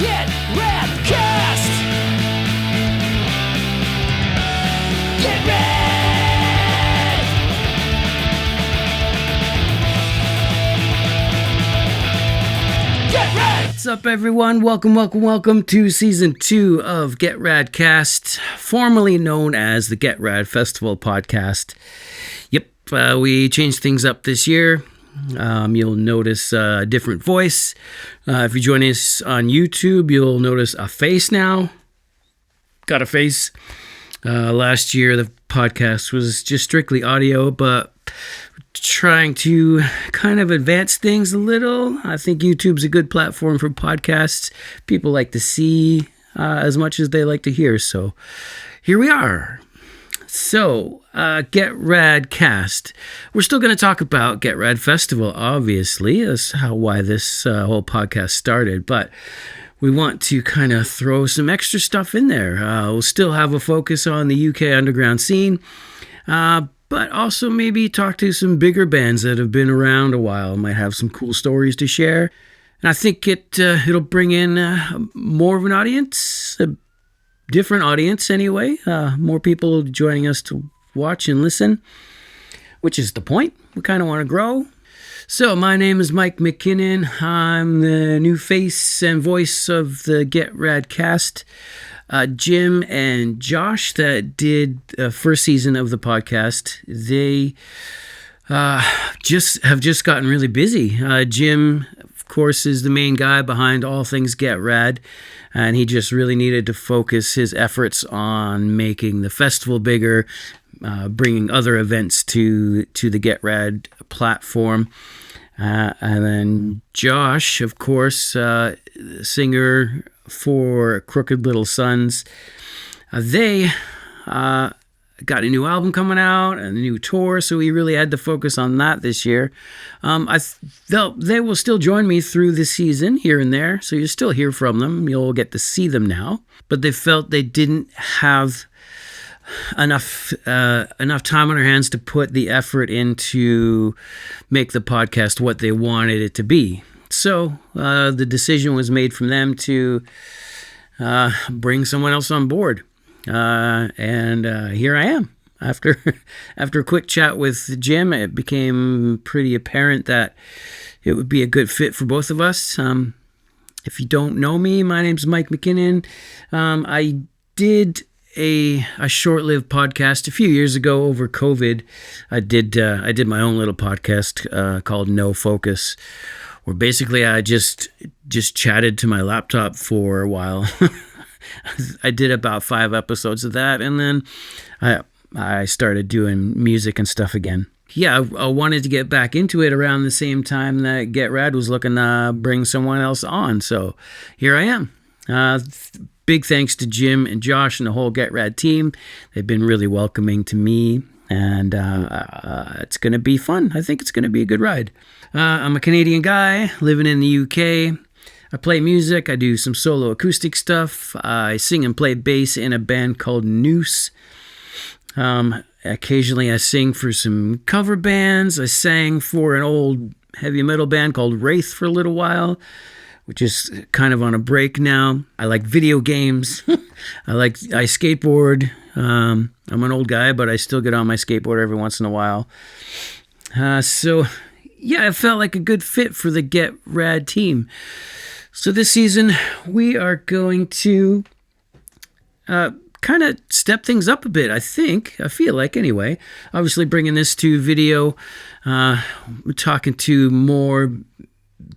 Get Rad Cast! Get Rad! Get Rad! What's up, everyone? Welcome to Season 2 of Get Rad Cast, formerly known as the Get Rad Festival podcast. Yep, we changed things up this year. You'll notice a different voice. If you join us on YouTube, you'll notice a face now. Got a face. Last year, the podcast was just strictly audio, but trying to kind of advance things a little. I think YouTube's a good platform for podcasts. People like to see as much as they like to hear. So here we are. So, Get Rad Cast. We're still going to talk about Get Rad Festival, obviously. That's why this whole podcast started. But we want to kind of throw some extra stuff in there. We'll still have a focus on the UK underground scene. But also maybe talk to some bigger bands that have been around a while. Might have some cool stories to share. And I think it'll bring in more of an audience, a different audience anyway. More people joining us to watch and listen, which is the point. We kind of want to grow. So my name is Mike McKinnon. I'm the new face and voice of the Get Rad Cast. Jim and Josh that did the first season of the podcast, they have just gotten really busy. Jim, of course, is the main guy behind all things Get Rad, and he just really needed to focus his efforts on making the festival bigger, bringing other events to the Get Rad platform. And then Josh, of course, singer for Crooked Little Sons. They got a new album coming out and a new tour, so we really had to focus on that this year. They will still join me through the season here and there, so you'll still hear from them. You'll get to see them now. But they felt they didn't have enough time on their hands to put the effort into make the podcast what they wanted it to be. So the decision was made from them to bring someone else on board. And here I am. After a quick chat with Jim, it became pretty apparent that it would be a good fit for both of us. If you don't know me, my name's Mike McKinnon. I did a short-lived podcast a few years ago over COVID. I did my own little podcast called No Focus, where basically I just chatted to my laptop for a while. I did about 5 episodes of that, and then I started doing music and stuff again. Yeah, I wanted to get back into it around the same time that Get Rad was looking to bring someone else on, so here I am. Big thanks to Jim and Josh and the whole Get Rad team. They've been really welcoming to me, and it's going to be fun. I think it's going to be a good ride. I'm a Canadian guy living in the UK. I play music. I do some solo acoustic stuff. I sing and play bass in a band called Noose. Occasionally I sing for some cover bands. I sang for an old heavy metal band called Wraith for a little while, which is kind of on a break now. I like video games. I skateboard. I'm an old guy, but I still get on my skateboard every once in a while. So yeah, it felt like a good fit for the Get Rad team. So this season, we are going to kind of step things up a bit, I feel like anyway. Obviously bringing this to video, we're talking to more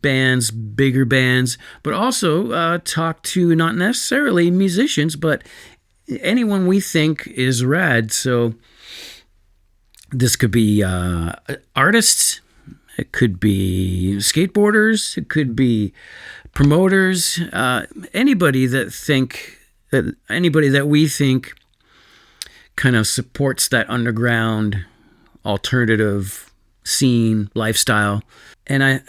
bands, bigger bands, but also talk to not necessarily musicians, but anyone we think is rad. So this could be artists, it could be skateboarders, it could be promoters, anybody that we think kind of supports that underground alternative scene lifestyle. And I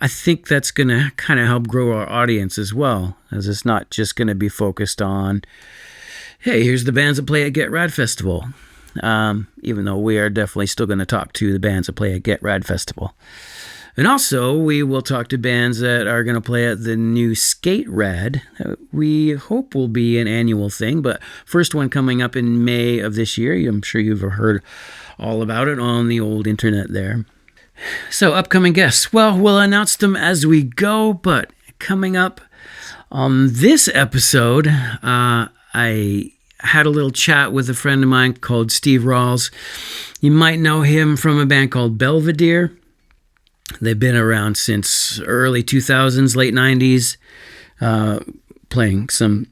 think that's going to kind of help grow our audience as well, as it's not just going to be focused on, hey, here's the bands that play at Get Rad Festival. Even though we are definitely still going to talk to the bands that play at Get Rad Festival. And also, we will talk to bands that are going to play at the new Skate Rad. We hope will be an annual thing, but first one coming up in May of this year. I'm sure you've heard all about it on the old internet there. So, upcoming guests. Well, we'll announce them as we go, but coming up on this episode, I had a little chat with a friend of mine called Steve Rawls. You might know him from a band called Belvedere. They've been around since early 2000s, late 90s, playing some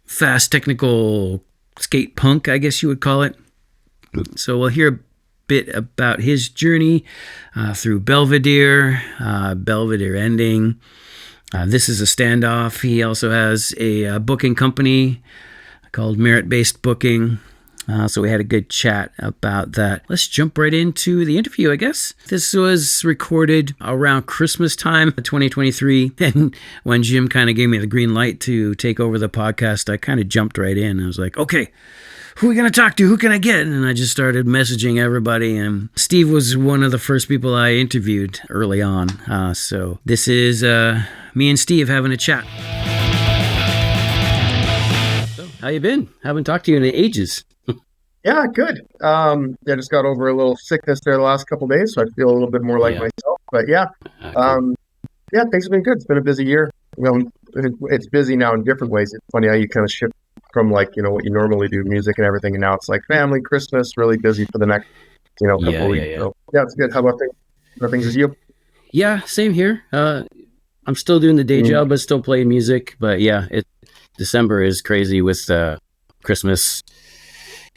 fast technical skate punk, I guess you would call it. So we'll hear a bit about his journey through Belvedere, Belvedere ending. This is a standoff. He also has a booking company called Merit-Based Booking. So we had a good chat about that. Let's jump right into the interview, I guess. This was recorded around Christmas time, 2023. And when Jim kind of gave me the green light to take over the podcast, I kind of jumped right in. I was like, okay, who are we going to talk to? Who can I get? And I just started messaging everybody. And Steve was one of the first people I interviewed early on. So this is me and Steve having a chat. So, how you been? Haven't talked to you in ages. Yeah, good. I just got over a little sickness there the last couple of days, so I feel a little bit more like myself. But yeah, things have been good. It's been a busy year. Well, it's busy now in different ways. It's funny how you kind of shift from what you normally do, music and everything, and now it's like family, Christmas, really busy for the next, couple of weeks. Yeah. So yeah, it's good. How about things? How are things with you? Yeah, same here. I'm still doing the day job, but still playing music. But yeah, December is crazy with Christmas.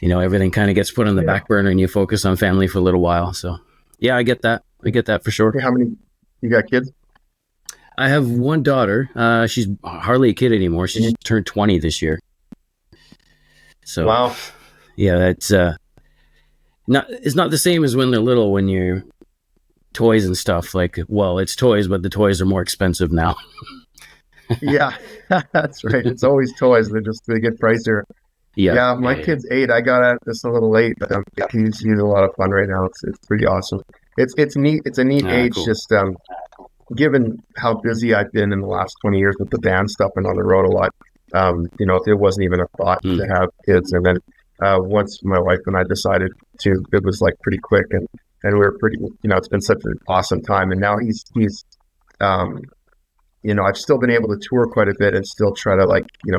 Everything kind of gets put on the back burner and you focus on family for a little while. So yeah, I get that. I get that for sure. How many, you got kids? I have one daughter. She's hardly a kid anymore. She just turned 20 this year. So wow. Yeah, it's not the same as when they're little, when you're toys and stuff. Like, well, it's toys, but the toys are more expensive now. Yeah, that's right. It's always toys. They get pricier. Yeah, my kid's 8. I got at this a little late, but he's a lot of fun right now. It's pretty awesome. It's neat. It's a neat age. Cool. Just given how busy I've been in the last 20 years with the band stuff and on the road a lot. It wasn't even a thought to have kids, and then once my wife and I decided to, it was like pretty quick, and we were pretty. It's been such an awesome time, and now he's I've still been able to tour quite a bit and still try to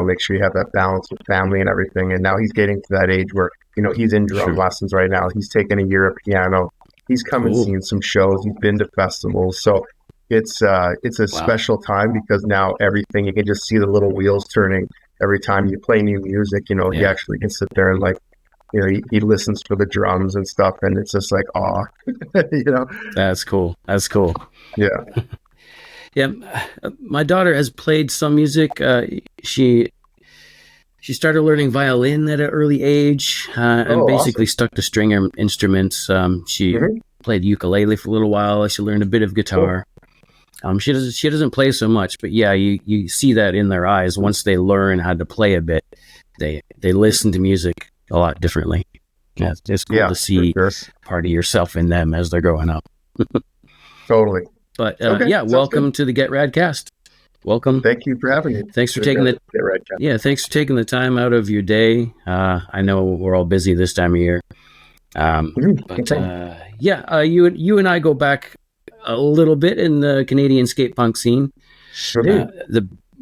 make sure you have that balance with family and everything. And now he's getting to that age where, he's in drum lessons right now. He's taken a year of piano. He's come and seen some shows. He's been to festivals. So it's a special time because now everything, you can just see the little wheels turning every time you play new music. He actually can sit there and he listens for the drums and stuff. And it's just like, aw, That's cool. That's cool. Yeah. Yeah, my daughter has played some music. She started learning violin at an early age and basically stuck to string instruments. She played ukulele for a little while. She learned a bit of guitar. She doesn't play so much, but yeah, you see that in their eyes. Once they learn how to play a bit, they listen to music a lot differently. Yeah, it's cool to see part of yourself in them as they're growing up. Totally. But welcome to the Get Rad Cast. Welcome. Thank you for having me. Thanks for taking thanks for taking the time out of your day. I know we're all busy this time of year. You and I go back a little bit in the Canadian skate punk scene. Sure.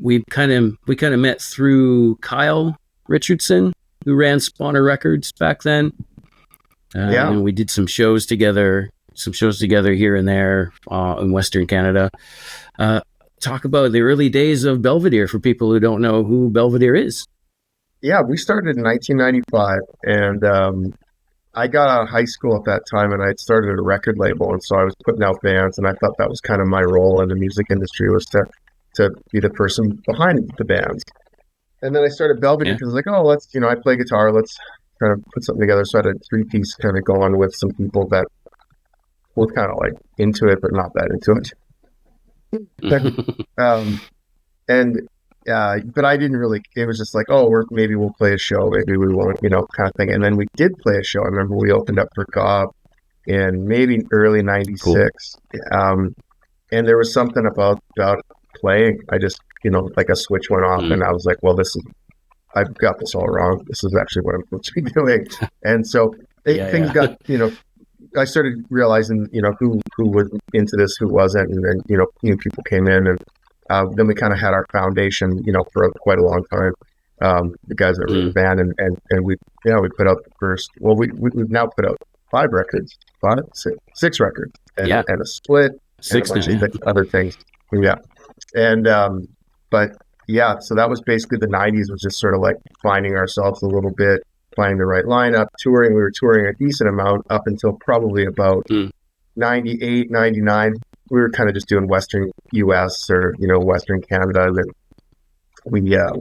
We kind of met through Kyle Richardson, who ran Spawner Records back then. And we did some shows together here and there in Western Canada. Talk about the early days of Belvedere for people who don't know who Belvedere is. Yeah, we started in 1995, and I got out of high school at that time, and I had started a record label, and so I was putting out bands, and I thought that was kind of my role in the music industry, was to be the person behind the bands. And then I started Belvedere because I was like, oh, let's, I play guitar, let's kind of put something together. So I had a 3-piece kind of going with some people that were kind of like into it, but not that into it. But I didn't really, it was just like, oh, maybe we'll play a show, maybe we won't, kind of thing. And then we did play a show. I remember we opened up for Gob in maybe early 96. Cool. And there was something about playing. I just, like a switch went off, and I was like, well, I've got this all wrong. This is actually what I'm supposed to be doing. And so things got, I started realizing, who was into this, who wasn't, and then, new people came in, and then we kind of had our foundation, for quite a long time. The guys that were in the band, and we put out the first. Well, we've now put out 6 records, and a split, 6 and a bunch of other things. Yeah, and but yeah, so that was basically the '90s. Was just sort of like finding ourselves a little bit, finding the right lineup, touring. We were touring a decent amount up until probably about 98, 99. We were kind of just doing Western US or, Western Canada. And then we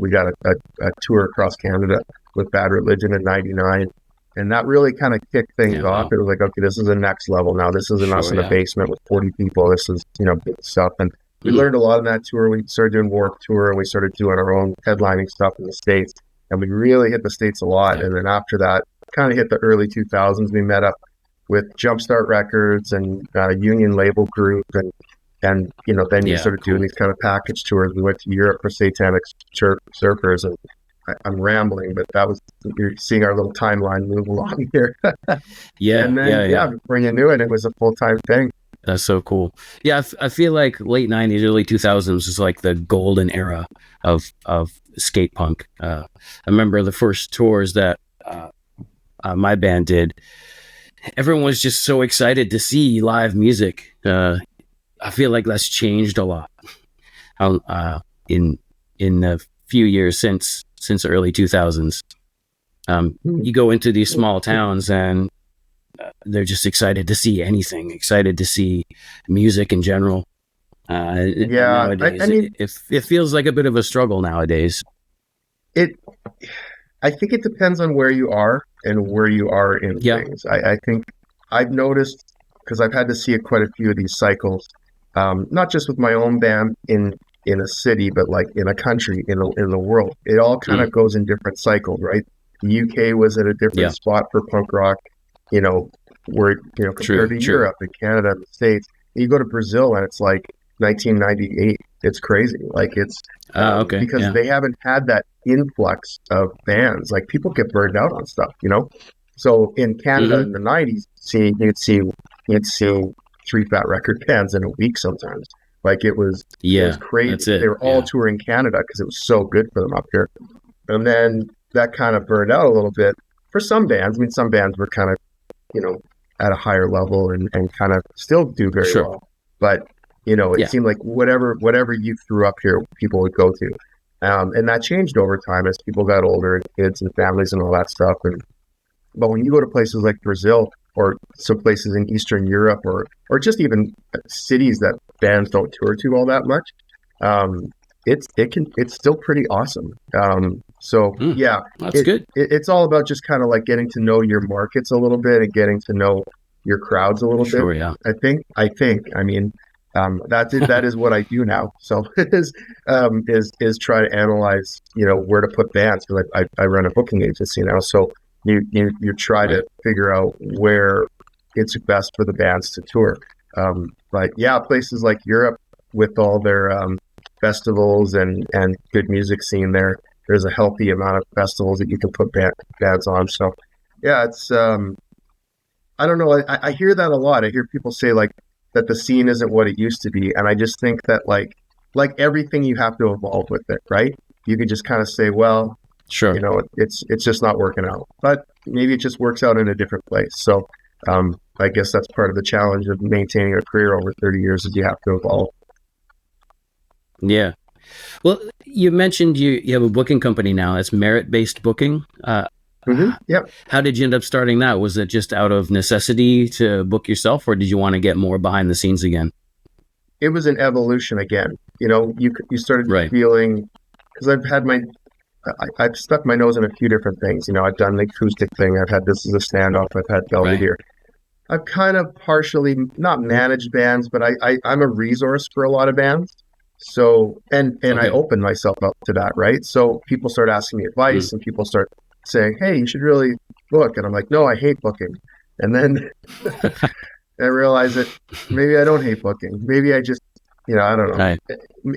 got a tour across Canada with Bad Religion in 99. And that really kind of kicked things off. It was like, okay, this is the next level now. This isn't us in a basement with 40 people. This is, big stuff. And we learned a lot on that tour. We started doing Warped Tour, and we started doing our own headlining stuff in the States. And we really hit the States a lot. And then after that, kind of hit the early 2000s. We met up with Jumpstart Records and Union Label Group. And then you started doing these kind of package tours. We went to Europe for Satanic Surfers. And I'm rambling, but you're seeing our little timeline move along here. And then, before you knew it, it was a full-time thing. That's so cool. Yeah, I feel like late 90s, early 2000s is like the golden era of skate punk. I remember the first tours that my band did. Everyone was just so excited to see live music. I feel like that's changed a lot in the few years since early 2000s. You go into these small towns and they're just excited to see anything, excited to see music in general. Nowadays, I mean, it feels like a bit of a struggle nowadays. I think it depends on where you are and where you are in things. I think I've noticed, because I've had to see quite a few of these cycles, not just with my own band in a city, but like in a country, in the world. It all kind of goes in different cycles, right? The UK was at a different spot for punk rock, where, compared to Europe and Canada and the States. You go to Brazil and it's like 1998. It's crazy. Like it's because they haven't had that influx of bands. Like people get burned out on stuff, So in Canada in the 90s, you'd see 3 Fat Record bands in a week sometimes. Like it was crazy. They were all touring Canada because it was so good for them up here. And then that kind of burned out a little bit for some bands. I mean, some bands were kind of, at a higher level and kind of still do very well. But, it seemed like whatever you threw up here, people would go to. And that changed over time as people got older and kids and families and all that stuff. But when you go to places like Brazil or some places in Eastern Europe or just even cities that bands don't tour to all that much, it's still pretty awesome. That's good. It's all about just kind of like getting to know your markets a little bit and getting to know your crowds a little bit. Yeah. I think. I mean, that is what I do now. So it is try to analyze, where to put bands, because I run a booking agency now. So you try to figure out where it's best for the bands to tour. But yeah, places like Europe with all their festivals and good music scene there's a healthy amount of festivals that you can put bands on. So yeah, it's I don't know. I hear that a lot. I hear people say like that the scene isn't what it used to be, and I just think that like everything, you have to evolve with it, right? You can just kind of say, well, sure, it's just not working out, but maybe it just works out in a different place. So I guess that's part of the challenge of maintaining a career over 30 years, is you have to evolve. Yeah. Well, you mentioned you have a booking company now. It's merit-based booking. Yep. How did you end up starting that? Was it just out of necessity to book yourself, or did you want to get more behind the scenes again? It was an evolution again. You started feeling, because I've stuck my nose in a few different things. I've done the acoustic thing. I've had This Is a Standoff. I've had Belvedere. I've kind of partially not managed bands, but I'm a resource for a lot of bands. So, and I open myself up to that, right? So people start asking me advice and people start saying, hey, you should really book. And I'm like, no, I hate booking. And then I realize that maybe I don't hate booking. Maybe I just I don't know. Right.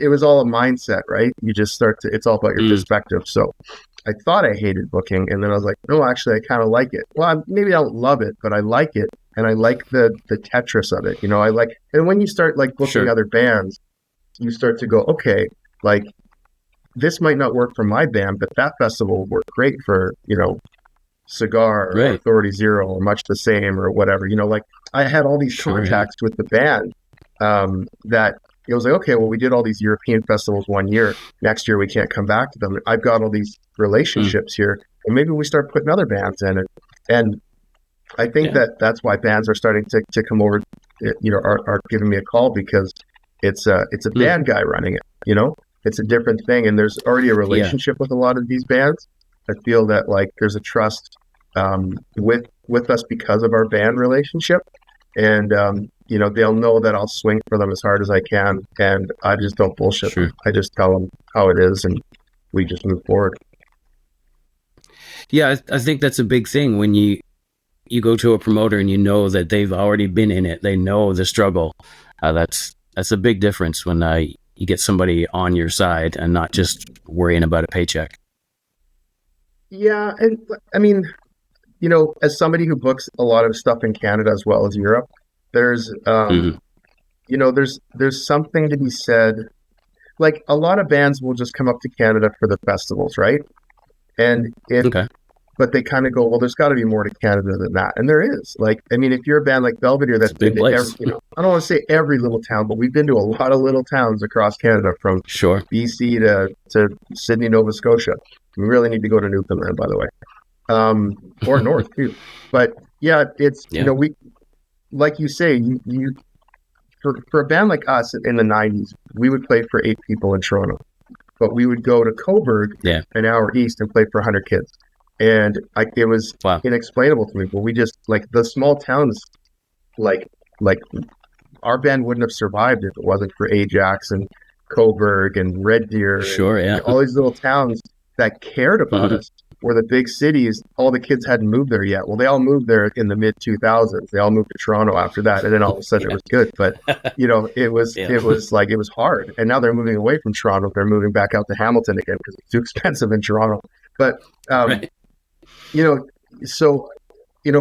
It was all a mindset, right? You just it's all about your perspective. So I thought I hated booking, and then I was like, no, actually, I kind of like it. Well, maybe I don't love it, but I like it, and I like the Tetris of it. I like, and when you start like booking other bands, you start to go, okay, like this might not work for my band, but that festival will work great for Cigar or Authority Zero or Much the Same or whatever. Like I had all these contacts with the band that. It was like, okay, well, we did all these European festivals one year. Next year, we can't come back to them. I've got all these relationships here, and maybe we start putting other bands in it. And I think that's why bands are starting to come over, are giving me a call, because it's a band guy running it. It's a different thing, and there's already a relationship with a lot of these bands. I feel that like there's a trust with us because of our band relationship, and they'll know that I'll swing for them as hard as I can, and I just don't bullshit them. I just tell them how it is, and we just move forward. Yeah, I think that's a big thing when you go to a promoter and you know that they've already been in it. They know the struggle. That's a big difference when you get somebody on your side and not just worrying about a paycheck. Yeah, and I mean, as somebody who books a lot of stuff in Canada as well as Europe, there's there's something to be said. Like a lot of bands will just come up to Canada for the festivals, right? And but they kind of go, well, there's got to be more to Canada than that, and there is. Like, I mean, if you're a band like Belvedere, that's been to every, I don't want to say every little town, but we've been to a lot of little towns across Canada, from BC to Sydney, Nova Scotia. We really need to go to Newfoundland, by the way, or north too. But yeah, it's we. Like you say, you for a band like us in the 90s, we would play for 8 people in Toronto, but we would go to Cobourg, an hour east, and play for 100 kids. And it was inexplainable to me, but we just, like, the small towns, like our band wouldn't have survived if it wasn't for Ajax and Cobourg and Red Deer. And all these little towns that cared about us. Where the big cities, all the kids hadn't moved there yet. Well, they all moved there in the mid 2000s. They all moved to Toronto after that, and then all of a sudden it was good. But it was hard. And now they're moving away from Toronto. They're moving back out to Hamilton again because it's too expensive in Toronto. But so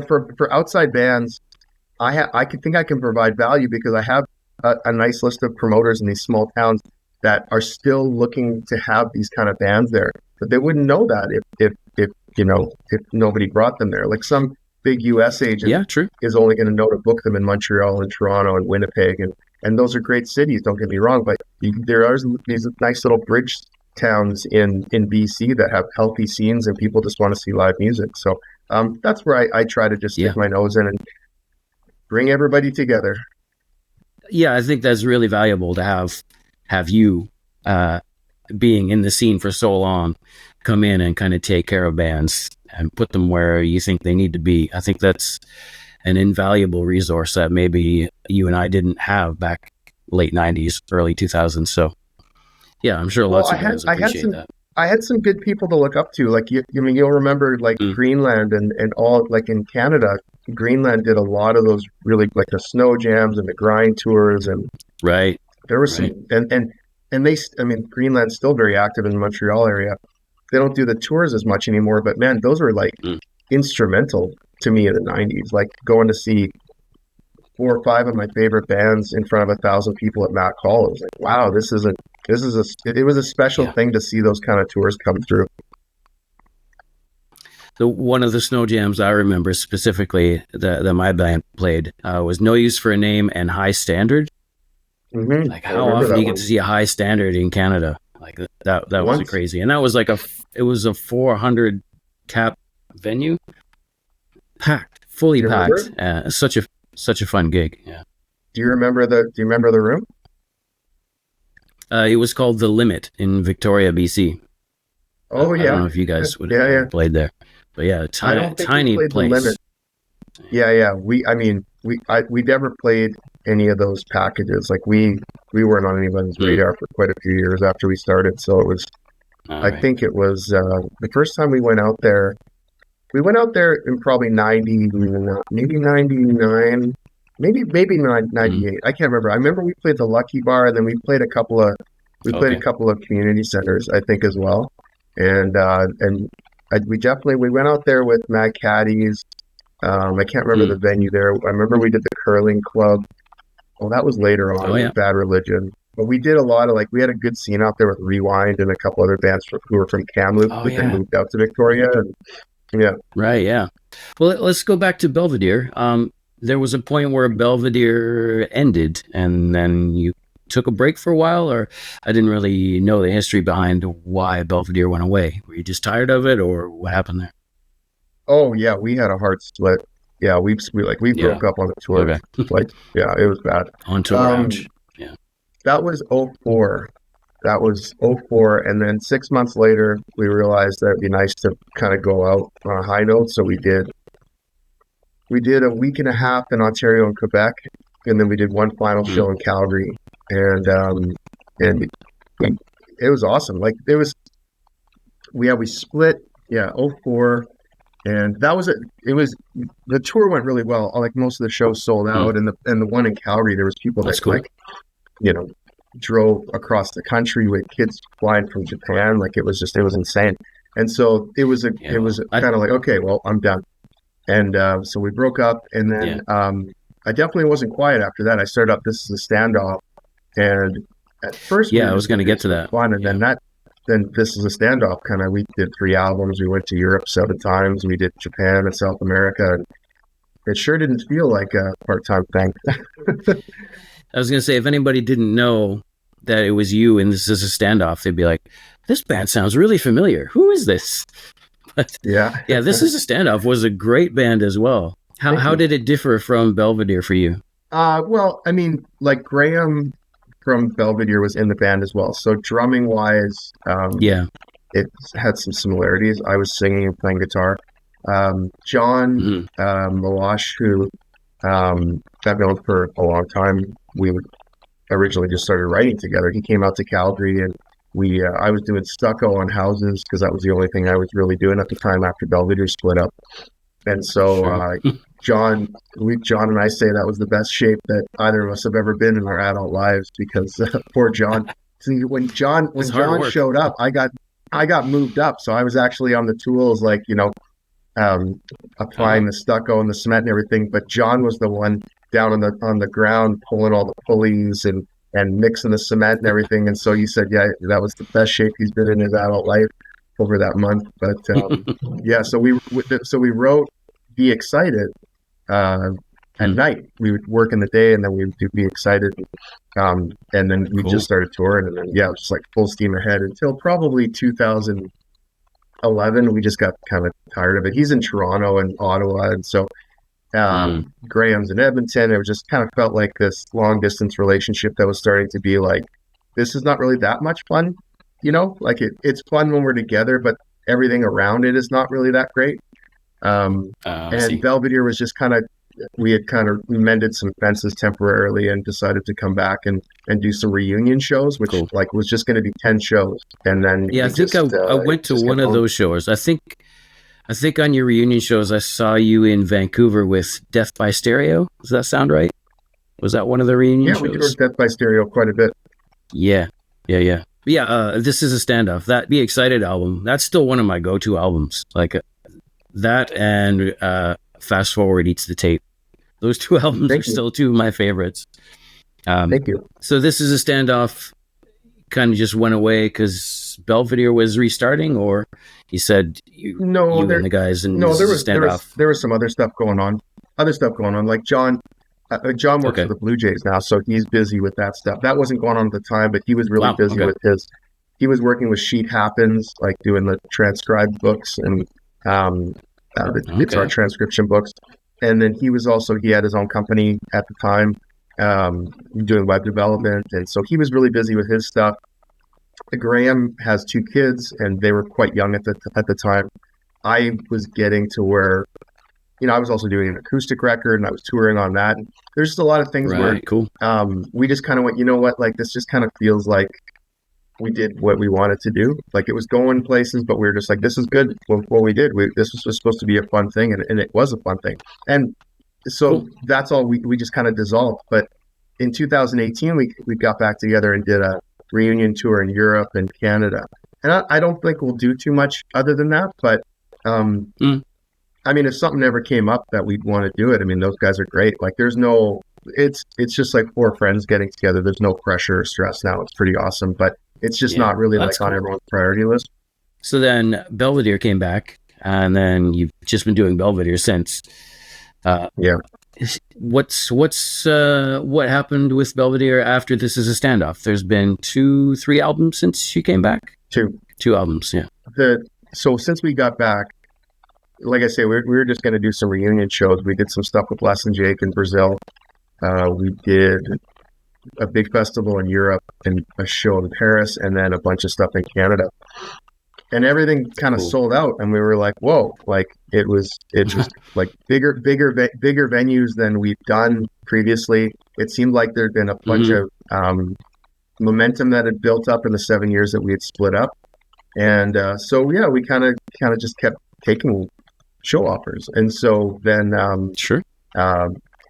for outside bands, I think I can provide value because I have a nice list of promoters in these small towns that are still looking to have these kind of bands there. But they wouldn't know that if nobody brought them there. Like some big US agent is only going to know to book them in Montreal and Toronto and Winnipeg, and those are great cities, don't get me wrong, but there are these nice little bridge towns in BC that have healthy scenes and people just want to see live music. So that's where I try to just stick my nose in and bring everybody together. Yeah, I think that's really valuable to have you being in the scene for so long, come in and kind of take care of bands and put them where you think they need to be. I think that's an invaluable resource that maybe you and I didn't have back late 90s, early 2000s. So yeah, I'm sure lots of bands appreciate that. I had some good people to look up to. Like, you'll remember like Greenland and all, like in Canada, Greenland did a lot of those really, like the snow jams and the grind tours, and there was some, and they, I mean, Greenland's still very active in the Montreal area. They don't do the tours as much anymore, but man, those were like instrumental to me in the 90s. Like going to see 4 or 5 of my favorite bands in front of 1,000 people at Mac Hall. It was like, wow, it was a special thing to see those kind of tours come through. So one of the snow jams I remember specifically that my band played was No Use for a Name and High Standard. Mm-hmm. Like, how often do you get to see a High Standard in Canada? Like that was crazy. And that was like it was a 400 cap venue, packed, fully packed. Such a fun gig. Yeah. Do you remember the room? It was called The Limit in Victoria, BC. Oh, yeah. I don't know if you guys would have played there, but yeah, tiny place. Yeah. We never played any of those packages. Like we weren't on anybody's radar for quite a few years after we started. So it was, I think it was the first time we went out there. We went out there in probably 90, maybe 99, maybe 98. I can't remember. I remember we played the Lucky Bar, and then we played a couple of community centers, I think, as well. And we went out there with Mad Caddies. I can't remember the venue there. I remember we did the curling club. Well, that was later on with Bad Religion. But we did a lot of we had a good scene out there with Rewind and a couple other bands who were from Kamloops that moved out to Victoria. And, yeah. Right, yeah. Well, let's go back to Belvedere. There was a point where Belvedere ended, and then you took a break for a while, or I didn't really know the history behind why Belvedere went away. Were you just tired of it, or what happened there? Oh, yeah, we had a hard split. Yeah, we broke up on the tour. Okay. It was bad. On tour, yeah. That was 04. That was 04, and then 6 months later, we realized that it'd be nice to kind of go out on a high note, so we did. We did a week and a half in Ontario and Quebec, and then we did one final show in Calgary, and it was awesome. We split, 04, and that was it. It was the tour went really well. Like most of the shows sold out, and the one in Calgary, there was people that cool. Drove across the country with kids flying from Japan. It was insane. And so it was kind of like, okay, well, I'm done. And so we broke up, and then I definitely wasn't quiet after that. I started up This Is a Standoff, and at first, I was going to get to that. Fun, and then This Is a Standoff. We did 3 albums. We went to Europe 7 times. We did Japan and South America. And it sure didn't feel like a part-time thing. I was going to say, if anybody didn't know that it was you and This Is a Standoff, they'd be like, this band sounds really familiar. Who is this? But This Is a Standoff was a great band as well. How did it differ from Belvedere for you? Well, I mean, Graham from Belvedere was in the band as well. So drumming wise, it had some similarities. I was singing and playing guitar. John Malash, who I've known for a long time, we originally just started writing together. He came out to Calgary, and I was doing stucco on houses because that was the only thing I was really doing at the time after Belvedere split up. And so John and I say that was the best shape that either of us have ever been in our adult lives, because poor John. See, when John showed up, I got moved up, so I was actually on the tools, applying the stucco and the cement and everything. But John was the one down on the ground pulling all the pulleys and mixing the cement and everything. And so he said, that was the best shape he's been in his adult life over that month. But so we wrote Be Excited at night. We would work in the day, and then we would do Be Excited, and then we just started touring, and then it was just full steam ahead until probably 2011. We just got kind of tired of it. He's in Toronto and Ottawa, and so Graham's in Edmonton. It just kind of felt like this long distance relationship that was starting to be this is not really that much fun, it's fun when we're together, but everything around it is not really that great. And Belvedere was just we had kind of mended some fences temporarily and decided to come back and do some reunion shows, which was just going to be 10 shows. And then I went to one of those shows. I think on your reunion shows, I saw you in Vancouver with Death by Stereo. Does that sound right? Was that one of the reunion shows? Yeah, we toured Death by Stereo quite a bit. Yeah. This Is a Standoff. That Be Excited album, that's still one of my go-to albums. That and Fast Forward Eats the Tape. Those 2 albums are still 2 of my favorites. Thank you. So This Is a Standoff kind of just went away because Belvedere was restarting, or he said and the guys and there was some other stuff going on. Like John works for the Blue Jays now, so he's busy with that stuff. That wasn't going on at the time, but he was really busy with his. He was working with Sheet Happens, doing the transcribed books and the guitar transcription books. And then he had his own company at the time, doing web development, and so he was really busy with his stuff. Graham has 2 kids, and they were quite young at the time. I was getting to where, I was also doing an acoustic record, and I was touring on that. And there's just a lot of things where we just kind of went, this just kind of feels like we did what we wanted to do. It was going places, but we were just this is good what we did. This was supposed to be a fun thing, and it was a fun thing. And so that's all we just kind of dissolved. But in 2018, we got back together and did a reunion tour in Europe and Canada. And I don't think we'll do too much other than that. But I mean, if something ever came up that we'd want to do it, I mean, those guys are great. Like, it's just like four friends getting together. There's no pressure or stress now. It's pretty awesome, but it's just not really like on everyone's priority list. So then Belvedere came back, and then you've just been doing Belvedere since. What happened with Belvedere after This Is a Standoff? There's been 3 albums since you came back? Two albums, yeah. So since we got back, like I say, we were just going to do some reunion shows. We did some stuff with Les and Jake in Brazil. We did a big festival in Europe and a show in Paris, and then a bunch of stuff in Canada. And everything kind of sold out, and we were like, "Whoa!" Like it was like bigger venues than we've done previously. It seemed like there'd been a bunch of momentum that had built up in the 7 years that we had split up, and so yeah, we kind of just kept taking show offers, and so then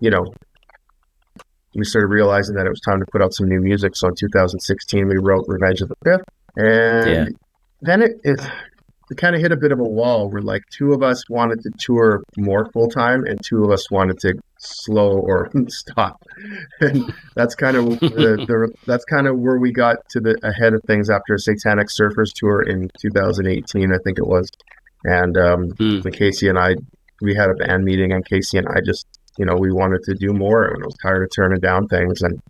you know, we started realizing that it was time to put out some new music. So in 2016, we wrote Revenge of the Fifth, and then it kind of hit a bit of a wall where like 2 of us wanted to tour more full time and 2 of us wanted to slow or stop. And that's kind of that's kind of where we got to the ahead of things after a Satanic Surfers tour in 2018, I think it was. And when Casey and I, we had a band meeting, and Casey and I just, we wanted to do more, and I was tired of turning down things. And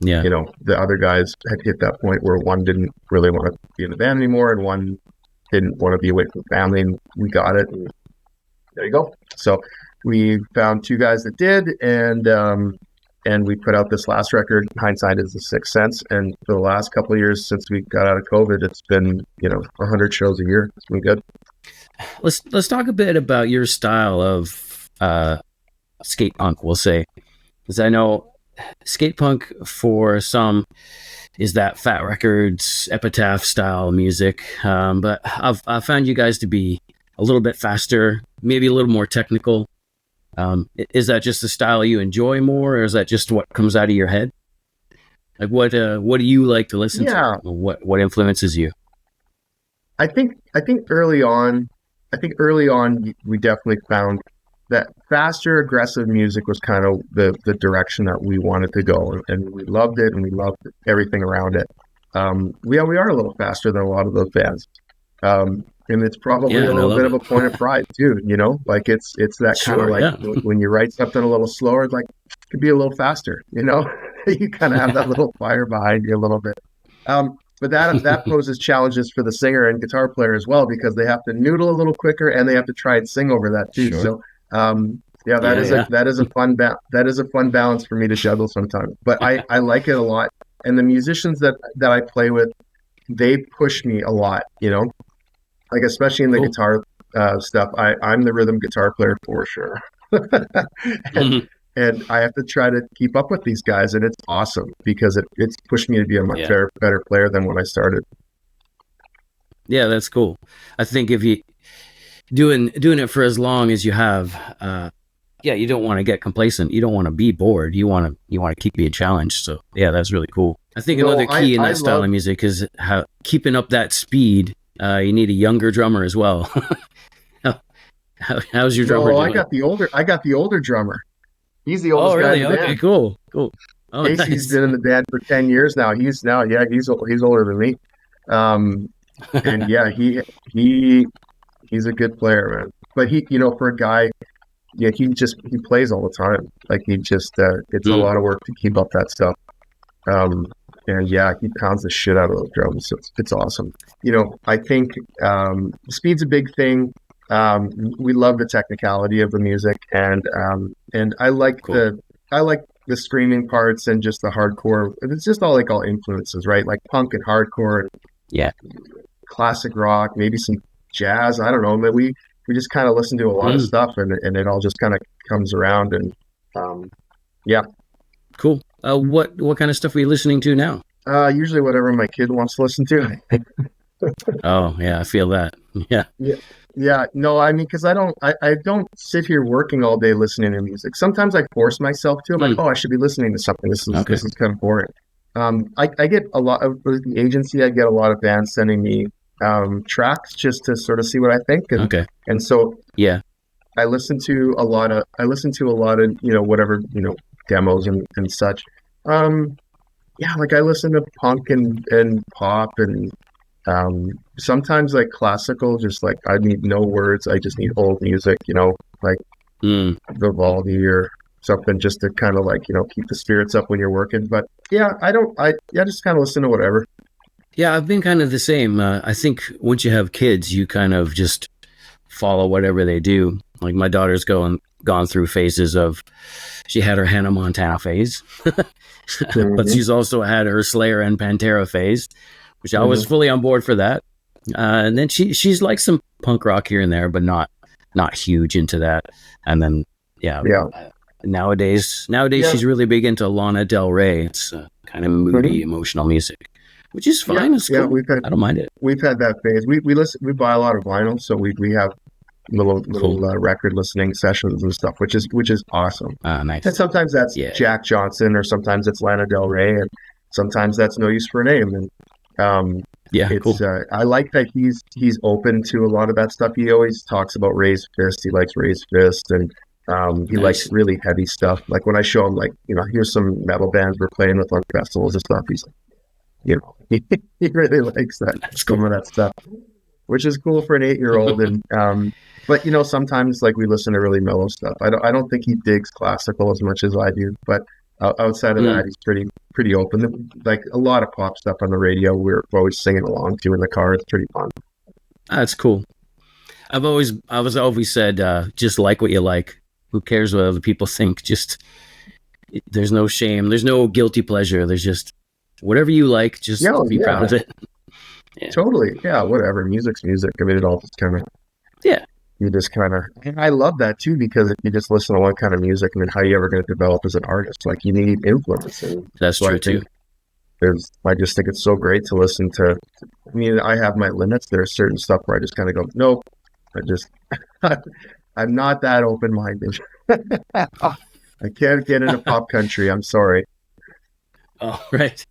the other guys had hit that point where one didn't really want to be in the band anymore, and one didn't want to be away from family, and we got it. And there you go. So we found 2 guys that did, and we put out this last record. Hindsight is the Sixth Sense. And for the last couple of years since we got out of COVID, it's been 100 shows a year. It's been good. Let's talk a bit about your style of skate punk, we'll say, because I know skate punk for some is that Fat Records, Epitaph style music, but I've found you guys to be a little bit faster, maybe a little more technical. Is that just the style you enjoy more, or is that just what comes out of your head? Like what do you like to listen to? What influences you? I think early on we definitely found that faster, aggressive music was kind of the direction that we wanted to go, and we loved it, and we loved everything around it. We are a little faster than a lot of those bands, and it's probably a little bit of a point of pride too. Like it's that kind of like when you write something a little slower, like it could be a little faster. You kind of have that little fire behind you a little bit. But that poses challenges for the singer and guitar player as well, because they have to noodle a little quicker and they have to try and sing over that too. Sure. So that is a fun balance for me to juggle sometimes. But I like it a lot. And the musicians that I play with, they push me a lot, like especially in the guitar stuff. I'm the rhythm guitar player for sure. And I have to try to keep up with these guys, and it's awesome because it's pushed me to be a much better player than when I started. Yeah, that's cool. I think if you doing it for as long as you have, you don't want to get complacent. You don't want to be bored. You want to keep being challenged. So yeah, that's really cool. I think another key in that style of music is how keeping up that speed. You need a younger drummer as well. How's your drummer doing? I got the older drummer. He's the oldest guy in the band. Okay, cool. Oh, Casey's been in the band for 10 years now. He's older than me. And yeah, he's a good player, man. But he, for a guy, he plays all the time. Like it's a lot of work to keep up that stuff. And yeah, he pounds the shit out of those drums. So it's awesome. I think speed's a big thing. We love the technicality of the music, and I like the screaming parts and just the hardcore. It's just all influences, right? Like punk and hardcore, and classic rock, maybe some jazz. I don't know, but we just kind of listen to a lot of stuff, and it all just kind of comes around, and cool. What kind of stuff are you listening to now? Usually whatever my kid wants to listen to. Oh, yeah, I feel that. Yeah. Yeah. Yeah. No, I mean, because I don't sit here working all day listening to music. Sometimes I force myself to. I'm like, Mm, oh, I should be listening to something. okay. This is kind of boring. I get a lot of with the agency. I get a lot of bands sending me tracks just to sort of see what I think, Okay. and so Yeah. I listen to a lot of whatever demos and such. Um, yeah, like I listen to punk and pop and sometimes like classical, just like I need no words. I just need old music, like Mm. Vivaldi or something just to kind of like, keep the spirits up when you're working. But yeah, I just kind of listen to whatever. Yeah, I've been kind of the same. I think once you have kids, you kind of just follow whatever they do. Like my daughter's gone through phases of, she had her Hannah Montana phase, but Hmm. she's also had her Slayer and Pantera phase, which I was Hmm. fully on board for that. And then she's like some punk rock here and there, but not huge into that. And then yeah, Yeah. nowadays Yeah. she's really big into Lana Del Rey. It's kind of moody, Hmm. emotional music, which is Yeah. fine. It's Yeah. cool. I don't mind it. We've had that phase. We buy a lot of vinyl, so we have Cool. little record listening sessions and stuff, which is awesome. And Nice. sometimes that's Yeah. Jack Johnson, or sometimes it's Lana Del Rey, and sometimes that's No Use for a Name. And Yeah. Cool. it's I like that he's open to a lot of that stuff. He always talks about Raised Fist. He likes Raised Fist, and he likes Nice. really heavy stuff. Like when I show him, like, here's some metal bands we're playing with on festivals and stuff. He's like, he really likes that That's some cool. of that stuff, which is cool for an 8-year-old. And but sometimes like we listen to really mellow stuff. I don't think he digs classical as much as I do, but outside of that, Mm, he's pretty open. Like a lot of pop stuff on the radio, we're always singing along to in the car. It's pretty fun. that's cool. I was always said, just like what you like. Who cares what other people think? Just there's no shame. There's no guilty pleasure. There's just whatever you like. Yeah, Just be proud yeah, of it. Yeah. totally. Yeah, whatever. Music's music. I mean, it all just kind of Yeah. you just kind of. And I love that too, because if you just listen to one kind of music, I mean, how are you ever going to develop as an artist? Like you need influence, and That's so I true too. think I just think it's so great to listen to. I mean, I have my limits. There's certain stuff where I just kind of go, nope. I just, I'm not that open minded. I can't get into pop country. I'm sorry. Oh, right.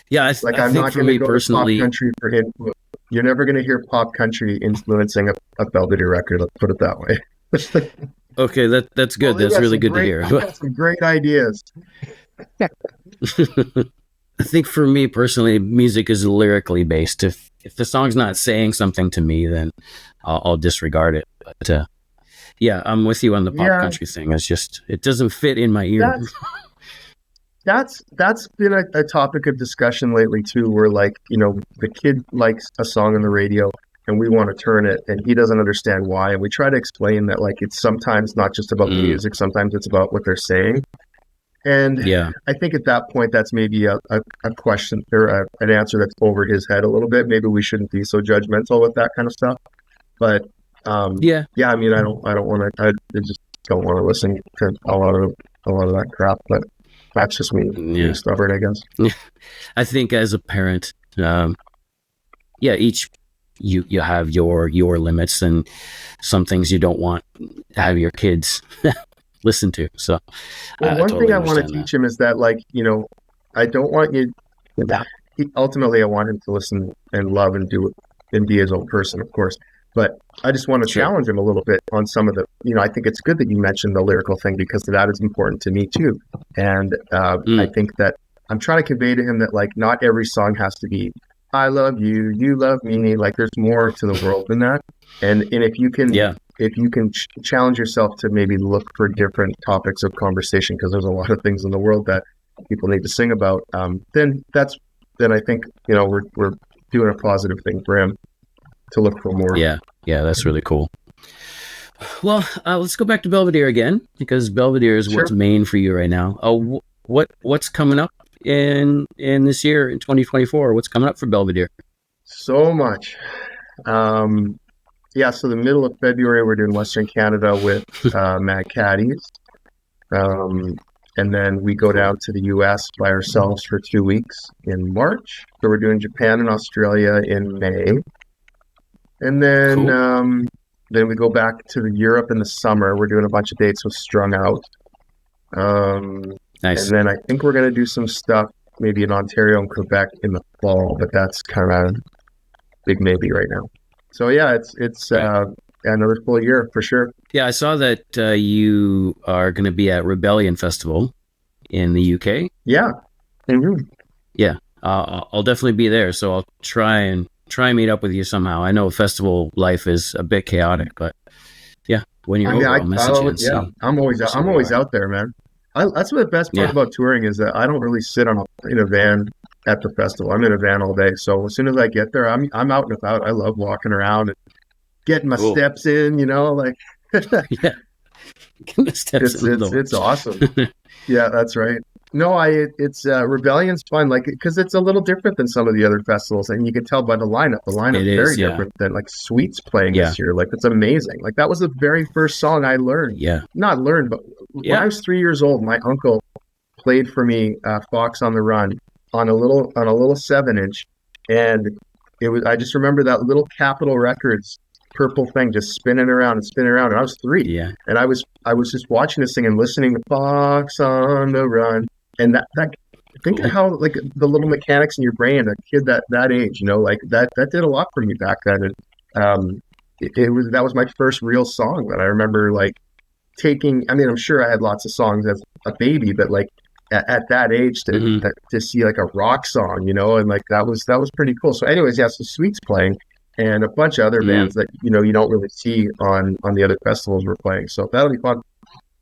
Yeah. Like, I I'm think not for going to me go to pop personally, country for influence. You're never going to hear pop country influencing a Belvedere record. Let's put it that way. okay, that's Well, good. That's really good to hear. they got some great ideas. I think for me personally, music is lyrically based. If the song's not saying something to me, then I'll disregard it. But yeah, I'm with you on the pop Yeah, country thing. It's just it doesn't fit in my ear. that's that's been a topic of discussion lately too, where like, the kid likes a song on the radio and we want to turn it and he doesn't understand why. And we try to explain that like it's sometimes not just about the Mm, music, sometimes it's about what they're saying. And yeah, I think at that point that's maybe a question or an answer that's over his head a little bit. Maybe we shouldn't be so judgmental with that kind of stuff. But yeah, yeah, I mean, I don't want to. I just don't want to listen to a lot of that crap. But that's just me being yeah. stubborn, I guess. I think as a parent, yeah, each you have your limits and some things you don't want to have your kids listen to. So Well, I one thing totally I want to understand that. teach him is that, like, I don't want you. Ultimately, I want him to listen and love and do it and be his own person, of course. But I just want to Sure. challenge him a little bit on some of the. I think it's good that you mentioned the lyrical thing because that is important to me too. And I Mm, think that I'm trying to convey to him that like not every song has to be "I love you, you love me." Like there's more to the world than that. And yeah. if you can challenge yourself to maybe look for different topics of conversation because there's a lot of things in the world that people need to sing about, then I think we're doing a positive thing for him to look for more. Yeah, yeah, that's really cool. Well, let's go back to Belvedere again because Belvedere is what's Sure. main for you right now. What's coming up in this year in 2024? What's coming up for Belvedere? So much. Um, yeah, so the middle of February, we're doing Western Canada with Mad Caddies. Um, And then we go down to the US by ourselves for 2 weeks in March. So we're doing Japan and Australia in May. And then Cool. then we go back to Europe in the summer. We're doing a bunch of dates with Strung Out. Um, Nice. and then I think we're going to do some stuff maybe in Ontario and Quebec in the fall, but that's kind of a big maybe right now. So yeah, it's Right. another full year for sure. Yeah, I saw that you are going to be at Rebellion Festival in the UK. Yeah. Mhm. Yeah, I'll definitely be there. So I'll try and meet up with you somehow. I know festival life is a bit chaotic, but yeah, when I you're mean, over, I'll message you and yeah, see I'm where you always are. out there, man. That's what the best part Yeah, about touring is that I don't really sit in a van at the festival. I'm in a van all day. So as soon as I get there, I'm out and about. I love walking around and getting my cool. steps in, like Yeah, get the steps in though. it's awesome. Yeah, that's right. No, it's Rebellion's fun, like because it's a little different than some of the other festivals, and you can tell by the lineup. The It lineup's very is. Yeah, different than like Sweet's playing yeah, this year. Like it's amazing. Like that was the very first song I learned. yeah, Not learned, but when I yeah. was 3 years old, my uncle played for me Fox on the Run on a little 7 inch, and it was I just remember that little Capitol Records purple thing just spinning around and spinning around. And I was three, Yeah. and I was just watching this thing and listening to Fox on the Run, and that think of Cool. how like the little mechanics in your brain, a kid that age, like that did a lot for me back then. And it was that was my first real song that I remember like taking. I mean, I'm sure I had lots of songs as a baby, but like at that age Hmm. to see like a rock song, and like that was pretty cool. So, anyways, yeah, so Sweet's playing, and a bunch of other Mm. bands that you don't really see on the other festivals we're playing. So that'll be fun.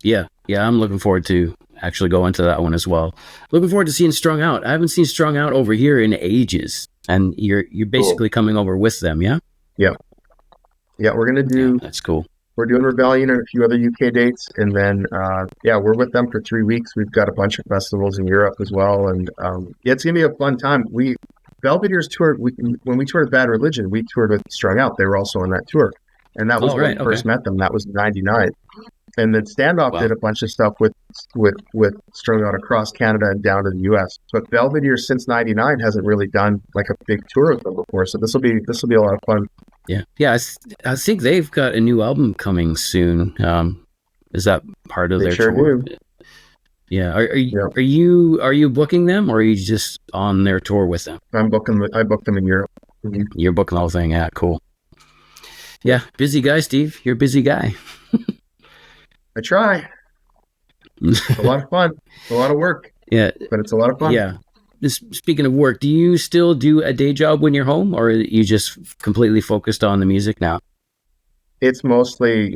Yeah, yeah. I'm looking forward to actually going to that one as well. Looking forward to seeing Strung Out. I haven't seen Strung Out over here in ages, and you're Cool. basically coming over with them. Yeah. Yeah, yeah, Yeah, that's cool. we're doing Rebellion and a few other UK dates, and then yeah, we're with them for 3 weeks. We've got a bunch of festivals in Europe as well, and yeah, it's gonna be a fun time. We Belvedere's toured. When we toured Bad Religion, we toured with Strung Out. They were also on that tour, and that was Oh, when we right. Okay. first met them. That was '99, and then Standoff Wow. did a bunch of stuff with Strung Out across Canada and down to the US. But Belvedere since '99 hasn't really done like a big tour with them before, so this will be a lot of fun. Yeah. Yeah. I think they've got a new album coming soon. Is that part of They their sure tour? do. Yeah. Are Yeah, you booking them, or are you just on their tour with them? I booked them in Europe. Mhm. You're booking the whole thing. Yeah. Cool. Yeah. Busy guy, Steve. You're a busy guy. I try. It's a lot of fun. It's a lot of work, Yeah. but it's a lot of fun. Yeah. Speaking of work, do you still do a day job when you're home, or are you just completely focused on the music now? It's mostly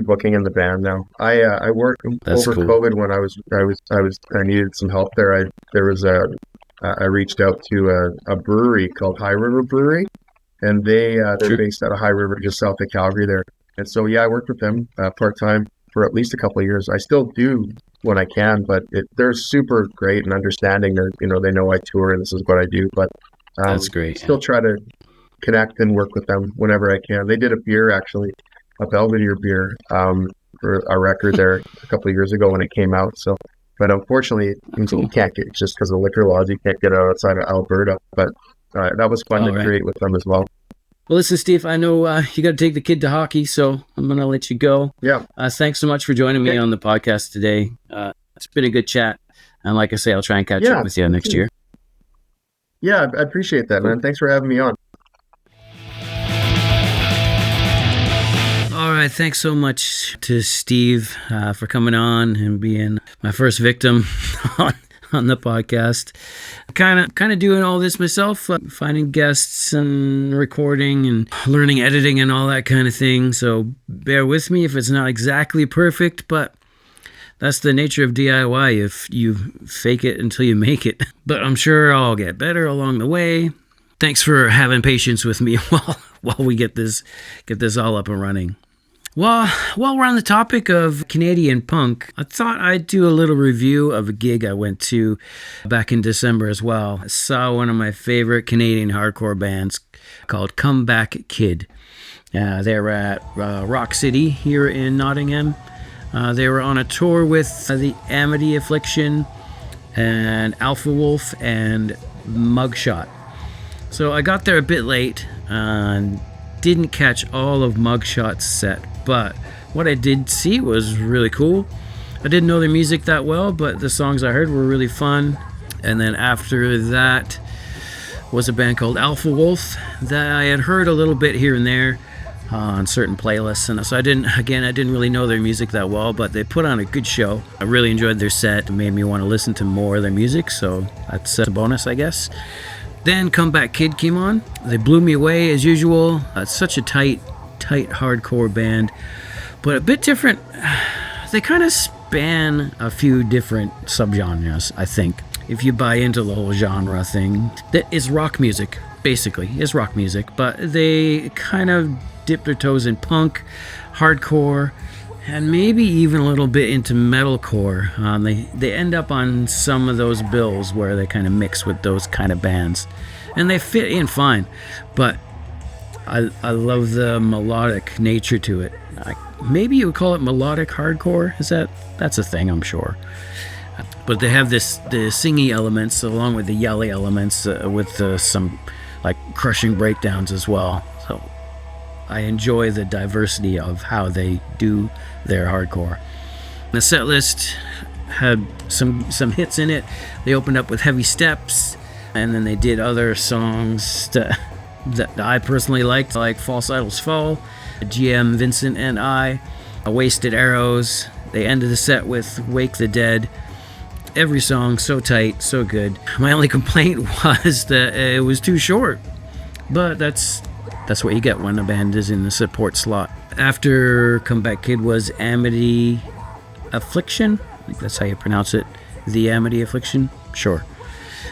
booking in the band now. I worked That's over cool. COVID when I needed some help there. I reached out to a brewery called High River Brewery, and they're Sure. based out of High River, just south of Calgary there. And so yeah, I worked with them part time for at least a couple of years. I still do when I can, but they're super great and understanding. They know I tour and this is what I do, but That's great. still try to connect and work with them whenever I can. They did a beer actually, a Belvedere beer, for a record there a couple of years ago when it came out. So, but unfortunately, you Cool. can't get just because of liquor laws, you can't get it outside of Alberta. But that was fun All to right. create with them as well. Well, listen, Steve, I know you got to take the kid to hockey, so I'm going to let you go. Yeah, Thanks so much for joining me okay. on the podcast today. It's been a good chat. And like I say, I'll try and catch Yeah, up with you next year. yeah, I appreciate that, man. Thanks for having me on. All right. Thanks so much to Steve for coming on and being my first victim on the podcast. Kind of doing all this myself, finding guests and recording and learning editing and all that kind of thing. So bear with me if it's not exactly perfect, but that's the nature of DIY. If you fake it until you make it. But I'm sure I'll get better along the way. Thanks for having patience with me while we get this all up and running. Well, while we're on the topic of Canadian punk, I thought I'd do a little review of a gig I went to back in December as well. I saw one of my favorite Canadian hardcore bands called Comeback Kid. They're at Rock City here in Nottingham. They were on a tour with the Amity Affliction and Alpha Wolf and Mugshot. So I got there a bit late and didn't catch all of Mugshot's set, but what I did see was really cool. I didn't know their music that well, but the songs I heard were really fun. And then after that was a band called Alpha Wolf that I had heard a little bit here and there on certain playlists, and so I didn't really know their music that well, but they put on a good show. I really enjoyed their set. It made me want to listen to more of their music, so that's a bonus, I guess. Then Comeback Kid came on. They blew me away as usual. It's such a tight hardcore band, but a bit different. They kind of span a few different subgenres, I think. If you buy into the whole genre thing, that is rock music, basically, is rock music, but they kind of dip their toes in punk, hardcore, and maybe even a little bit into metalcore. They end up on some of those bills where they kind of mix with those kind of bands, and they fit in fine. But I love the melodic nature to it. Maybe you would call it melodic hardcore. That's a thing, I'm sure. But they have the singy elements along with the yelly elements with some like crushing breakdowns as well. So I enjoy the diversity of how they do their hardcore. The set list had some hits in it. They opened up with Heavy Steps, and then they did other songs that I personally liked, like False Idols Fall, GM Vincent and I, Wasted Arrows. They ended the set with Wake the Dead. Every song so tight, so good. My only complaint was that it was too short, but that's what you get when a band is in the support slot. After Comeback Kid was Amity Affliction. I think that's how you pronounce it. The Amity Affliction? Sure.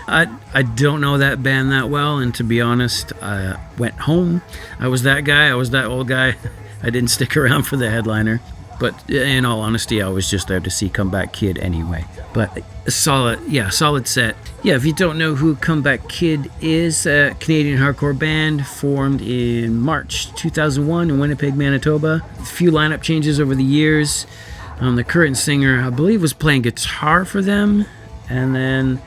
I don't know that band that well, and to be honest, I went home. I was that guy. I was that old guy. I didn't stick around for the headliner. But in all honesty, I was just there to see Comeback Kid anyway. But solid set. Yeah, if you don't know who Comeback Kid is, a Canadian hardcore band formed in March 2001 in Winnipeg, Manitoba. A few lineup changes over the years. The current singer, I believe, was playing guitar for them, and then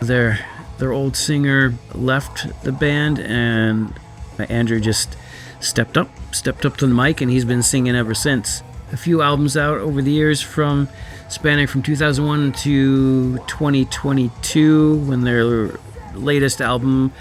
their old singer left the band, and Andrew just stepped up to the mic, and he's been singing ever since. A few albums out over the years, spanning from 2001 to 2022, when their latest album,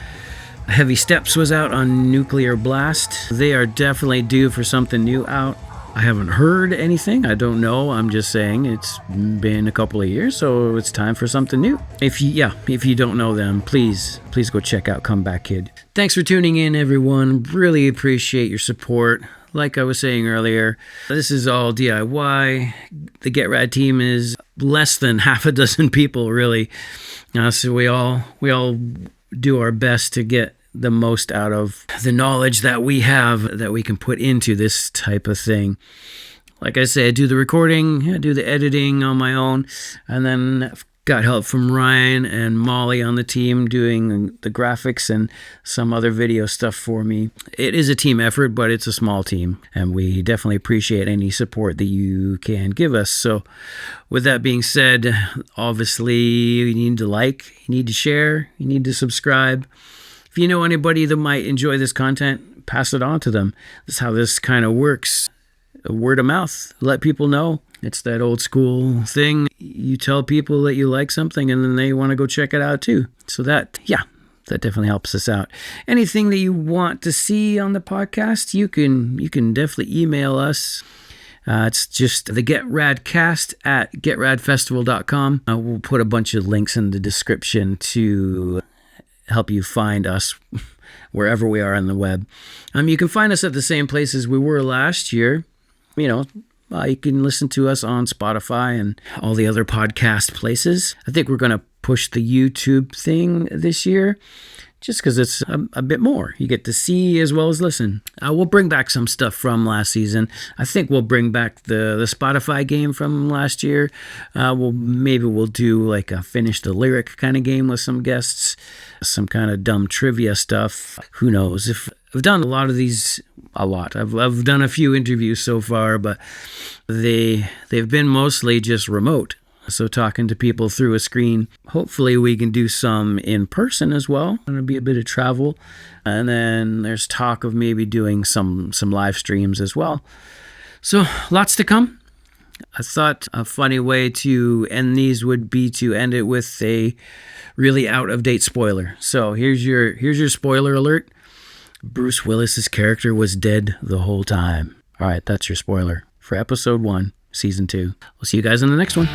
Heavy Steps, was out on Nuclear Blast. They are definitely due for something new out. I haven't heard anything. I don't know. I'm just saying it's been a couple of years, so it's time for something new. If you don't know them, please go check out Comeback Kid. Thanks for tuning in, everyone. Really appreciate your support. Like I was saying earlier, this is all DIY. The Get Rad team is less than half a dozen people, really. So we all do our best to get the most out of the knowledge that we have that we can put into this type of thing. Like I say, I do the recording, I do the editing on my own, and then I've got help from Ryan and Molly on the team doing the graphics and some other video stuff for me. It is a team effort, but it's a small team, and we definitely appreciate any support that you can give us. So with that being said, obviously you need to like, you need to share, you need to subscribe. If you know anybody that might enjoy this content, pass it on to them. That's how this kind of works. Word of mouth. Let people know. It's that old school thing. You tell people that you like something, and then they want to go check it out too. So that definitely helps us out. Anything that you want to see on the podcast, you can definitely email us. It's just the GetRadCast at getradfestival.com. We'll put a bunch of links in the description to help you find us wherever we are on the web. You can find us at the same places we were last year. You can listen to us on Spotify and all the other podcast places. I think we're going to push the YouTube thing this year, just because it's a bit more. You get to see as well as listen. We'll bring back some stuff from last season. I think we'll bring back the Spotify game from last year. We'll do like a Finish the Lyric kind of game with some guests, some kind of dumb trivia stuff. Who knows? If I've done a lot of these, I've done a few interviews so far, but they've been mostly just remote. So talking to people through a screen. Hopefully we can do some in person as well. Going to be a bit of travel. And then there's talk of maybe doing some live streams as well. So lots to come. I thought a funny way to end these would be to end it with a really out of date spoiler. So here's your spoiler alert. Bruce Willis's character was dead the whole time. All right, that's your spoiler for episode 1, season 2. We'll see you guys in the next one.